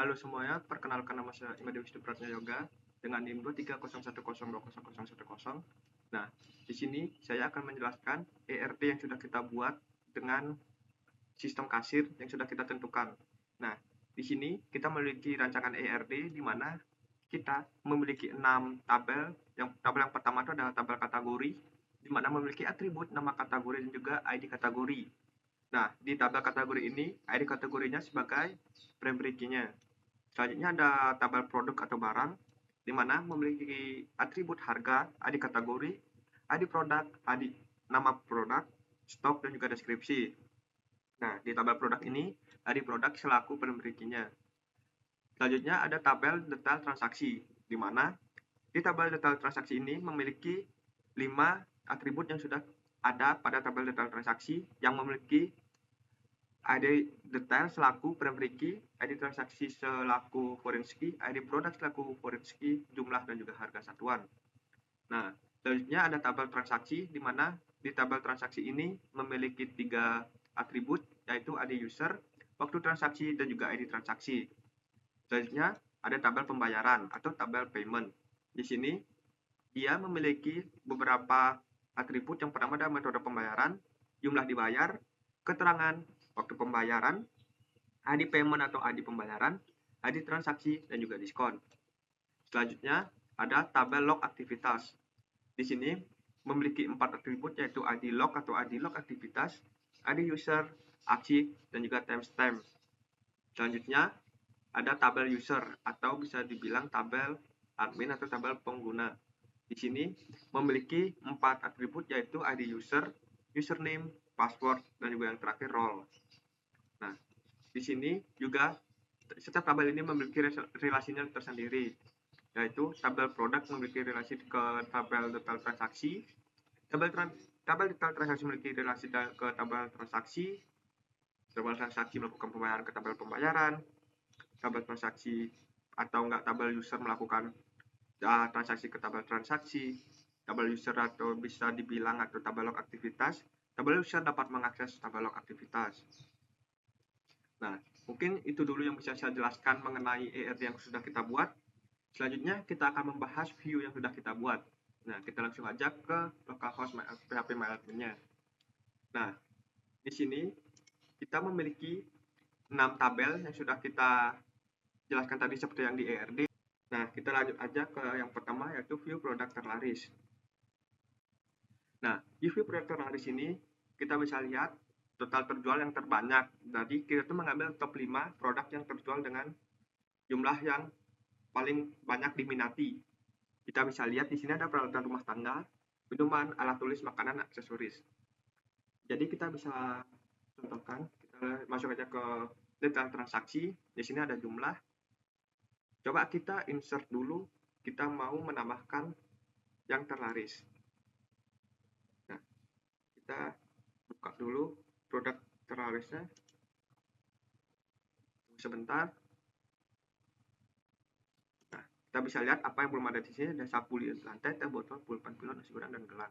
Halo semuanya, perkenalkan nama saya Imade Wisnu Pratnya Yoga dengan NIM 230102010. Nah, di sini saya akan menjelaskan ERD yang sudah kita buat dengan sistem kasir yang sudah kita tentukan. Nah, di sini kita memiliki rancangan ERD di mana kita memiliki 6 tabel. Tabel yang pertama itu adalah tabel kategori, di mana memiliki atribut nama kategori dan juga ID kategori. Nah, di tabel kategori ini, ID kategorinya sebagai primary key-nya. Selanjutnya ada tabel produk atau barang, di mana memiliki atribut harga, ID kategori, ID produk, ID nama produk, stok, dan juga deskripsi. Nah, di tabel produk ini, ID produk selaku primary key-nya. Selanjutnya ada tabel detail transaksi, di mana di tabel detail transaksi ini memiliki 5 atribut yang sudah ada pada tabel detail transaksi yang memiliki ID detail selaku primary key, ID transaksi selaku foreign key, ID produk selaku foreign key, jumlah dan juga harga satuan. Nah, selanjutnya ada tabel transaksi di mana di tabel transaksi ini memiliki 3 atribut yaitu ID user, waktu transaksi dan juga ID transaksi. Selanjutnya ada tabel pembayaran atau tabel payment. Di sini dia memiliki beberapa atribut. Yang pertama ada metode pembayaran, jumlah dibayar, keterangan waktu pembayaran, ID payment atau ID pembayaran, ID transaksi, dan juga diskon. Selanjutnya ada tabel log aktivitas. Di sini memiliki 4 atribut yaitu ID log atau ID log aktivitas, ID user, aksi, dan juga timestamp. Selanjutnya ada tabel user atau bisa dibilang tabel admin atau tabel pengguna. Di sini memiliki 4 atribut yaitu ID user, username, password, dan juga yang terakhir role. Nah, di sini juga setiap tabel ini memiliki relasinya tersendiri, yaitu tabel produk memiliki relasi ke tabel detail transaksi, tabel detail transaksi memiliki relasi ke tabel transaksi melakukan pembayaran ke tabel pembayaran, tabel transaksi atau enggak tabel user melakukan transaksi ke tabel transaksi, tabel user atau bisa dibilang atau tabel log aktivitas, tabel user dapat mengakses tabel log aktivitas. Nah, mungkin itu dulu yang bisa saya jelaskan mengenai ERD yang sudah kita buat. Selanjutnya kita akan membahas view yang sudah kita buat. Nah, kita langsung aja ke localhost PHP MyAdmin-nya. Nah, di sini kita memiliki 6 tabel yang sudah kita jelaskan tadi seperti yang di ERD. Nah, kita lanjut aja ke yang pertama yaitu view produk terlaris. Nah, di view produk terlaris ini kita bisa lihat total terjual yang terbanyak. Jadi kita tuh mengambil top 5 produk yang terjual dengan jumlah yang paling banyak diminati. Kita bisa lihat di sini ada peralatan rumah tangga, minuman, alat tulis, makanan, aksesoris. Jadi kita bisa contohkan, kita masuk aja ke detail transaksi. Di sini ada jumlah. Coba kita insert dulu, kita mau menambahkan yang terlaris. Nah, kita buka dulu produk terlarisnya. Sebentar. Nah, kita bisa lihat apa yang belum ada di sini. Ada sapu lilit lantai, teh botol, pulpen pilot, nasi goreng, dan gelang.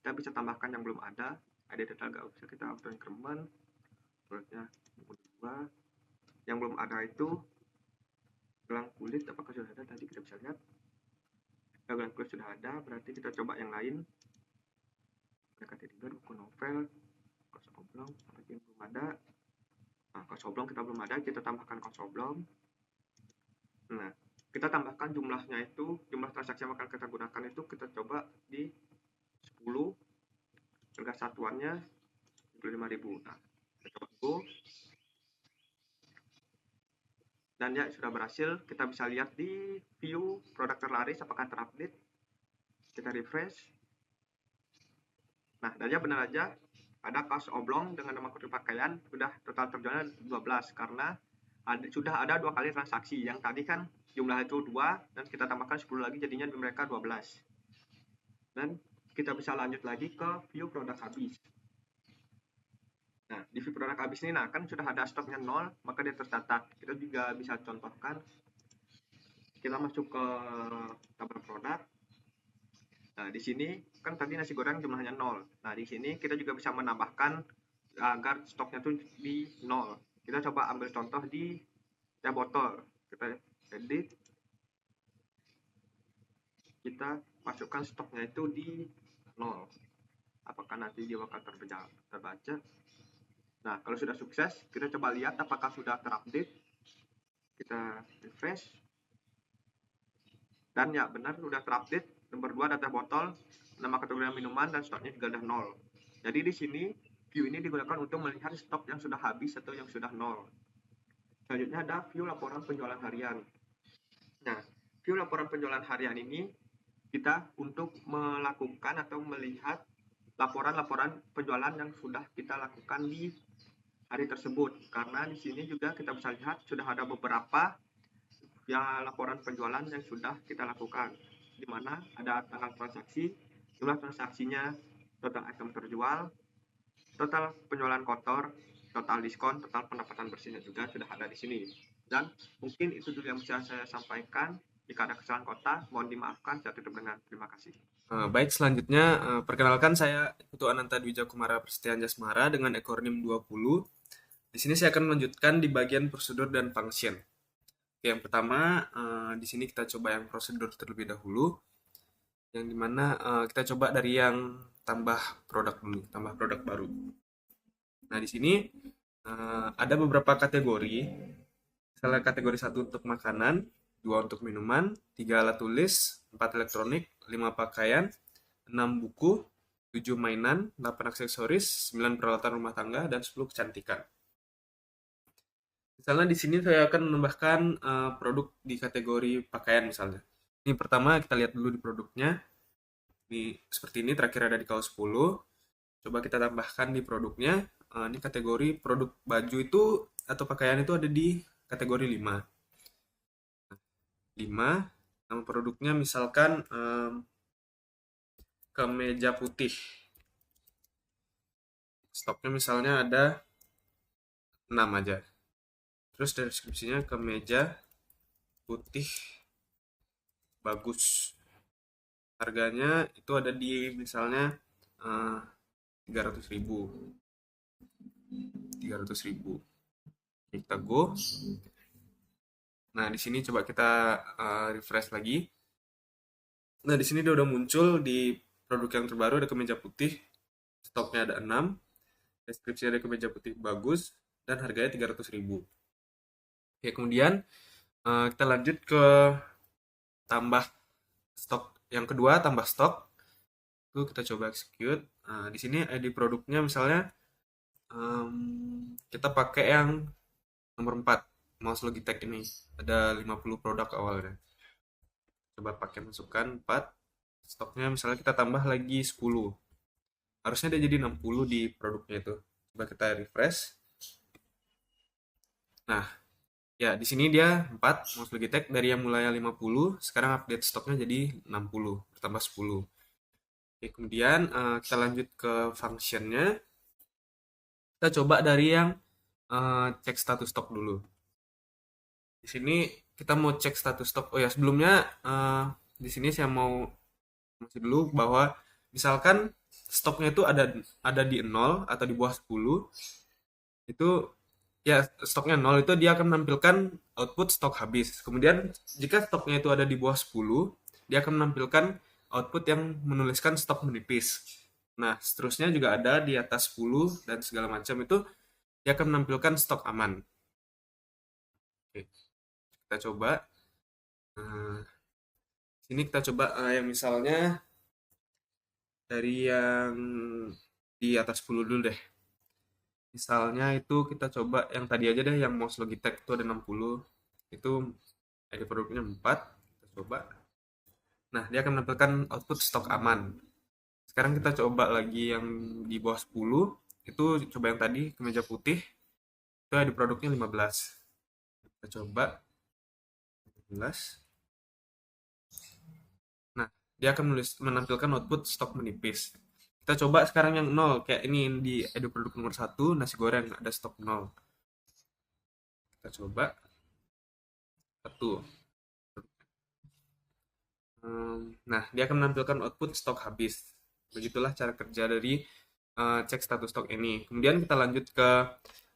Kita bisa tambahkan yang belum ada. Ada detail nggak usah kita auto increment. Produknya kedua. Yang belum ada itu gelang kulit. Apakah sudah ada? Tadi kita bisa lihat. Nah, gelang kulit sudah ada. Berarti kita coba yang lain. Tidur, buku novel, kos oblong, yang belum ada. Nah, kos oblong kita belum ada, kita tambahkan kos oblong. Nah, kita tambahkan jumlahnya itu, jumlah transaksi yang akan kita gunakan itu kita coba di 10, harga satuannya 25.000. Nah, kita coba go. Dan ya, sudah berhasil. Kita bisa lihat di view produk terlaris apakah terupdate. Kita refresh. Nah, dan ya benar aja ada kaos oblong dengan nama kode pakaian sudah total terjualnya 12 karena sudah ada 2 kali transaksi. Yang tadi kan jumlah itu 2 dan kita tambahkan 10 lagi jadinya mereka 12. Dan kita bisa lanjut lagi ke view produk habis. Nah, di view produk habis ini kan sudah ada stoknya 0, maka dia tercatat. Kita juga bisa contohkan. Kita masuk ke tabel produk. Nah, di sini kan tadi nasi goreng jumlahnya 0. Nah, di sini kita juga bisa menambahkan agar stoknya itu di 0. Kita coba ambil contoh di teh botol. Kita edit, kita masukkan stoknya itu di 0. Apakah nanti dia bakal terbaca? Nah, kalau sudah sukses, kita coba lihat apakah sudah terupdate. Kita refresh. Dan ya, benar sudah terupdate. Nomor 2 ada teh botol, nama kategori minuman, dan stoknya juga udah 0. Jadi di sini, view ini digunakan untuk melihat stok yang sudah habis atau yang sudah 0. Selanjutnya ada view laporan penjualan harian. Nah, view laporan penjualan harian ini kita untuk melakukan atau melihat laporan-laporan penjualan yang sudah kita lakukan di hari tersebut. Karena di sini juga kita bisa lihat sudah ada beberapa ya laporan penjualan yang sudah kita lakukan, di mana ada tanggal transaksi, jumlah transaksinya, total item terjual, total penjualan kotor, total diskon, total pendapatan bersihnya juga sudah ada di sini. Dan mungkin itu dulu yang bisa saya sampaikan. Jika ada kesalahan kata, mohon dimaafkan. Saya tutup dengan terima kasih. Baik, selanjutnya perkenalkan saya Putu Ananta Dwija Kumara Prasetya Anjasmara dengan ekronim 20. Di sini saya akan melanjutkan di bagian prosedur dan function. Oke, yang pertama, di sini kita coba yang prosedur terlebih dahulu, yang dimana kita coba dari yang tambah produk dulu, tambah produk baru. Nah, di sini ada beberapa kategori. Misalnya kategori 1 untuk makanan, 2 untuk minuman, 3 alat tulis, 4 elektronik, 5 pakaian, 6 buku, 7 mainan, 8 aksesoris, 9 peralatan rumah tangga, dan 10 kecantikan. Misalnya di sini saya akan menambahkan produk di kategori pakaian misalnya. Ini pertama kita lihat dulu di produknya. Ini seperti ini, terakhir ada di kaos 10. Coba kita tambahkan di produknya. Ini kategori produk baju itu atau pakaian itu ada di kategori 5. 5, nama produknya misalkan kemeja putih. Stoknya misalnya ada 6 aja. Terus deskripsinya kemeja putih bagus. Harganya itu ada di misalnya 300.000. 300.000. Kita go. Nah, di sini coba kita refresh lagi. Nah, di sini dia udah muncul di produk yang terbaru ada kemeja putih. Stoknya ada 6. Deskripsinya ada kemeja putih bagus dan harganya 300.000. Oke, kemudian kita lanjut ke tambah stok yang kedua, tambah stok. Itu kita coba execute. Nah, di sini ID produknya misalnya kita pakai yang nomor 4, mouse Logitech ini. Ada 50 produk awalnya. Coba pakai masukkan 4. Stoknya misalnya kita tambah lagi 10. Harusnya dia jadi 60 di produknya itu. Coba kita refresh. Nah, ya di sini dia 4 mouse Logitech dari yang mulai 50, sekarang update stoknya jadi 60, bertambah 10. Oke, kemudian kita lanjut ke functionnya. Kita coba dari yang cek status stok dulu. Di sini kita mau cek status stok. Oh ya, sebelumnya di sini saya mau masih dulu bahwa misalkan stoknya itu ada di 0 atau di bawah 10, itu ya stoknya 0 itu dia akan menampilkan output stok habis. Kemudian jika stoknya itu ada di bawah 10, dia akan menampilkan output yang menuliskan stok menipis. Nah, seterusnya juga ada di atas 10 dan segala macam itu dia akan menampilkan stok aman. Oke, kita coba. Sini kita coba yang misalnya dari yang di atas 10 dulu deh. Misalnya itu kita coba yang tadi aja deh, yang mouse Logitech itu ada 60. Itu ID produknya 4. Kita coba. Nah, dia akan menampilkan output stok aman. Sekarang kita coba lagi yang di bawah 10. Itu coba yang tadi, kemeja putih. Itu ID produknya 15. Kita coba 15. Nah, dia akan menampilkan output stok menipis. Kita coba sekarang yang 0. Kayak ini di ID produk nomor 1, nasi goreng, ada stok 0. Kita coba 1. Nah, dia akan menampilkan output stok habis. Begitulah cara kerja dari cek status stok ini. Kemudian kita lanjut ke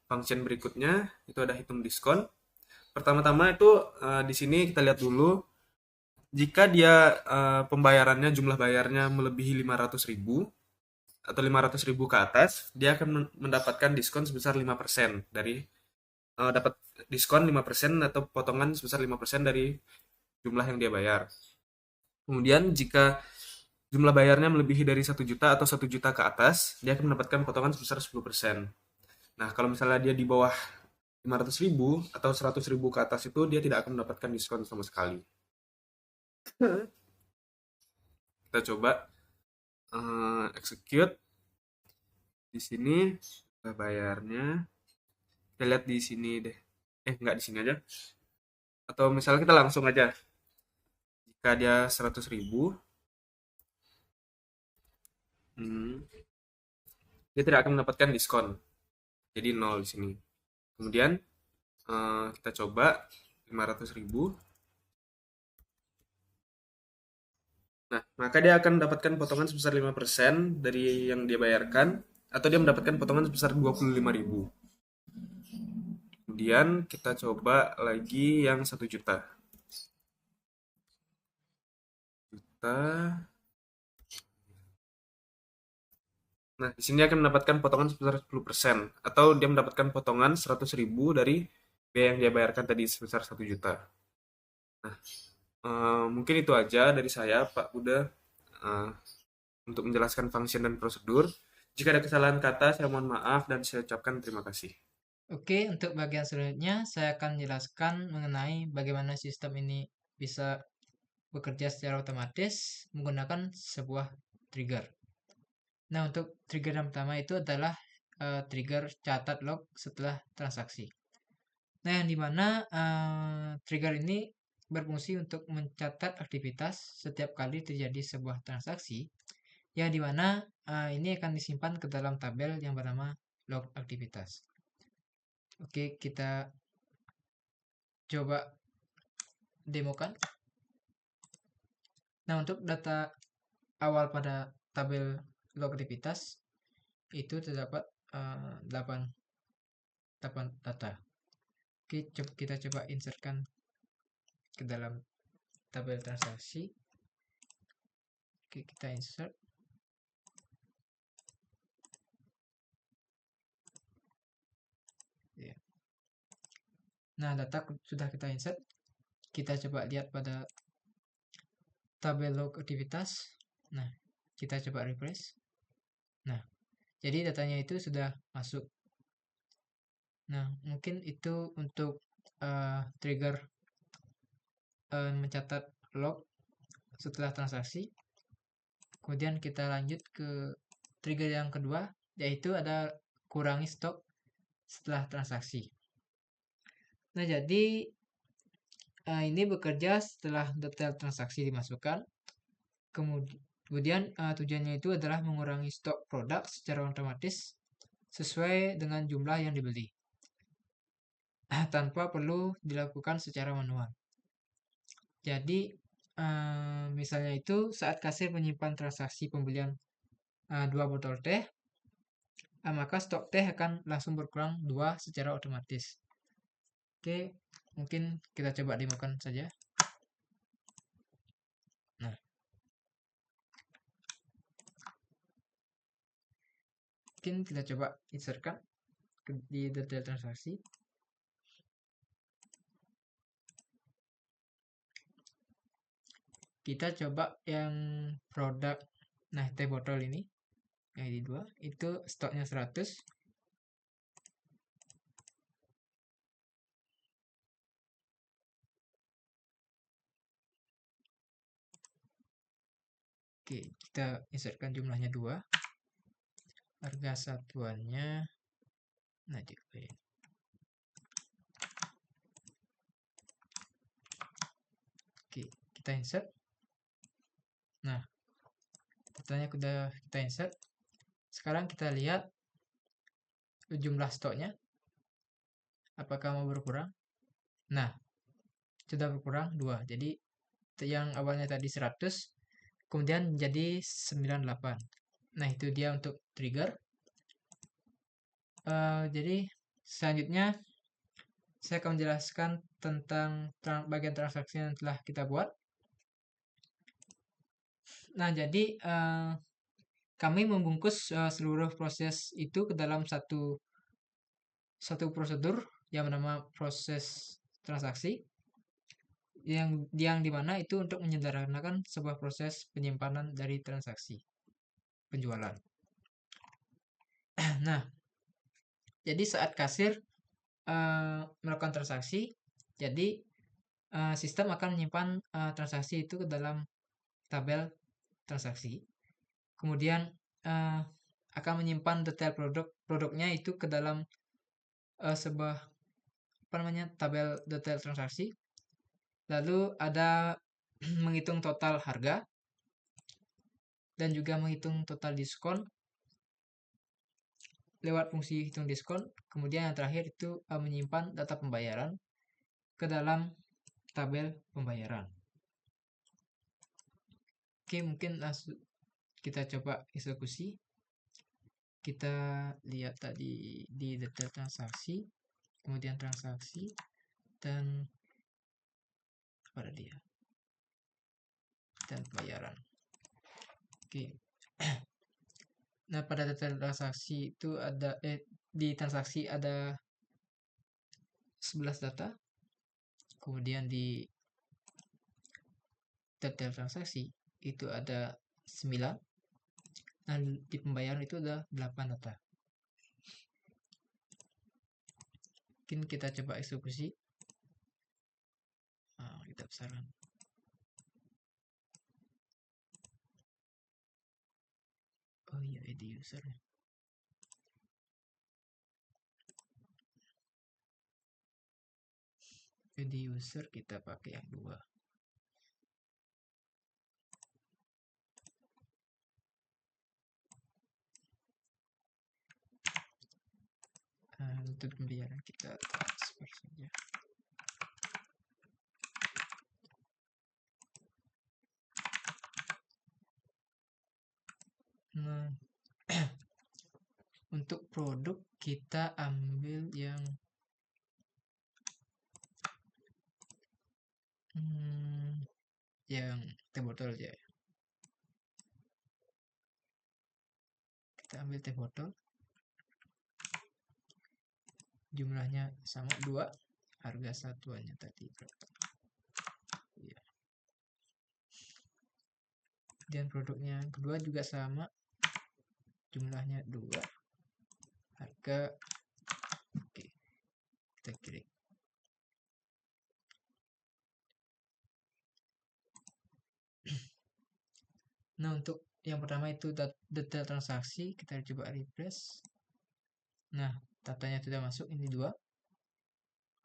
function berikutnya, itu ada hitung diskon. pertama-tama itu di sini kita lihat dulu jika dia pembayarannya jumlah bayarnya melebihi 500.000 atau 500.000 ke atas, dia akan mendapatkan diskon sebesar 5% dari dapat diskon 5% atau potongan sebesar 5% dari jumlah yang dia bayar. Kemudian jika jumlah bayarnya melebihi dari 1 juta atau 1 juta ke atas, dia akan mendapatkan potongan sebesar 10%. Nah, kalau misalnya dia di bawah 500.000 atau 100.000 ke atas itu, dia tidak akan mendapatkan diskon sama sekali. Kita coba execute. Di sini bayarnya. Kita lihat di sini deh. Enggak di sini aja. Atau misalnya kita langsung aja. Jika dia 100.000, dia tidak akan mendapatkan diskon. Jadi 0 di sini. Kemudian kita coba 500.000. Nah, maka dia akan mendapatkan potongan sebesar 5% dari yang dia bayarkan, atau dia mendapatkan potongan sebesar 25.000. Kemudian kita coba lagi yang 1 juta. Nah, di sini akan mendapatkan potongan sebesar 10%, atau dia mendapatkan potongan 100.000 dari biaya yang dia bayarkan tadi sebesar 1 juta. Nah, mungkin itu aja dari saya, Pak Buddha, untuk menjelaskan function dan prosedur. Jika ada kesalahan kata, saya mohon maaf dan saya ucapkan terima kasih. Oke, untuk bagian selanjutnya saya akan menjelaskan mengenai bagaimana sistem ini bisa bekerja secara otomatis menggunakan sebuah trigger. Nah, untuk trigger yang pertama itu adalah trigger catat log setelah transaksi. Nah, yang dimana trigger ini berfungsi untuk mencatat aktivitas setiap kali terjadi sebuah transaksi, yang dimana ini akan disimpan ke dalam tabel yang bernama log aktivitas. Oke, kita coba demokan. Nah, untuk data awal pada tabel log aktivitas itu terdapat 8 data. Oke, kita coba insertkan ke dalam tabel transaksi. Oke, kita insert. Ya. Nah, data sudah kita insert. Kita coba lihat pada tabel log aktivitas. Nah, kita coba refresh. Nah, jadi datanya itu sudah masuk. Nah, mungkin itu untuk trigger mencatat log setelah transaksi. Kemudian kita lanjut ke trigger yang kedua, yaitu ada kurangi stok setelah transaksi. Nah, jadi ini bekerja setelah detail transaksi dimasukkan. Kemudian tujuannya itu adalah mengurangi stok produk secara otomatis sesuai dengan jumlah yang dibeli tanpa perlu dilakukan secara manual. Jadi misalnya itu saat kasir menyimpan transaksi pembelian 2 botol teh, maka stok teh akan langsung berkurang 2 secara otomatis. Oke, mungkin kita coba demokan saja. Nah, mungkin kita coba insertkan di detail transaksi. Kita coba yang produk, nah teh botol ini yang di 2 itu stoknya 100. Oke, kita insertkan jumlahnya 2. Harga satuannya, nah juga ya. Oke, kita insert. Nah, datanya sudah kita insert. Sekarang kita lihat jumlah stoknya. Apakah mau berkurang? Nah, sudah berkurang 2. Jadi yang awalnya tadi 100 kemudian menjadi 98. Nah, itu dia untuk trigger. Jadi selanjutnya saya akan menjelaskan tentang bagian transaksi yang telah kita buat. Nah, jadi kami membungkus seluruh proses itu ke dalam satu prosedur yang bernama proses transaksi, yang dimana itu untuk menyederhanakan sebuah proses penyimpanan dari transaksi penjualan. Nah, jadi saat kasir melakukan transaksi, jadi sistem akan menyimpan transaksi itu ke dalam tabel transaksi. Kemudian akan menyimpan detail produknya itu ke dalam sebuah tabel detail transaksi. Lalu ada menghitung total harga dan juga menghitung total diskon lewat fungsi hitung diskon. Kemudian yang terakhir itu menyimpan data pembayaran ke dalam tabel pembayaran. Oke, mungkin langsung kita coba eksekusi. Kita lihat tadi di detail transaksi, kemudian transaksi, dan pada dia dan pembayaran. Oke. Nah, pada detail transaksi itu ada di transaksi ada 11 data. Kemudian di detail transaksi itu ada 9. Dan di pembayaran itu ada 8 data. Mungkin kita coba eksekusi. Nah, kita besarkan. Oh iya, ID user. ID user kita pakai yang 2. Untuk pembayaran kita transfer saja. Nah, untuk produk kita ambil yang teh botol aja. Kita ambil teh botol. Jumlahnya sama 2. Harga satuannya tadi berapa? Ya. Dan produknya yang kedua juga sama. Jumlahnya 2. Harga. Oke. Kita klik. Nah, untuk yang pertama itu detail transaksi, kita coba refresh. Nah, datanya sudah masuk, ini 2.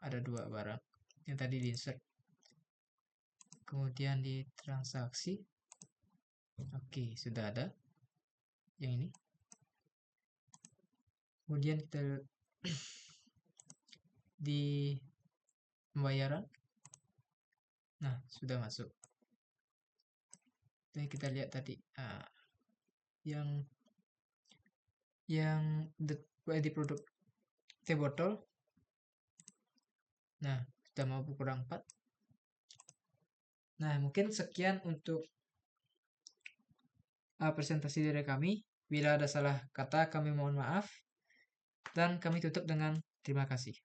Ada 2 barang yang tadi di insert. Kemudian di transaksi, oke, sudah ada yang ini. Kemudian kita di pembayaran, nah sudah masuk. Dan kita lihat tadi yang di produk teh botol, nah sudah mau kurang 4. Nah, mungkin sekian untuk presentasi dari kami. Bila ada salah kata, kami mohon maaf. Dan kami tutup dengan terima kasih.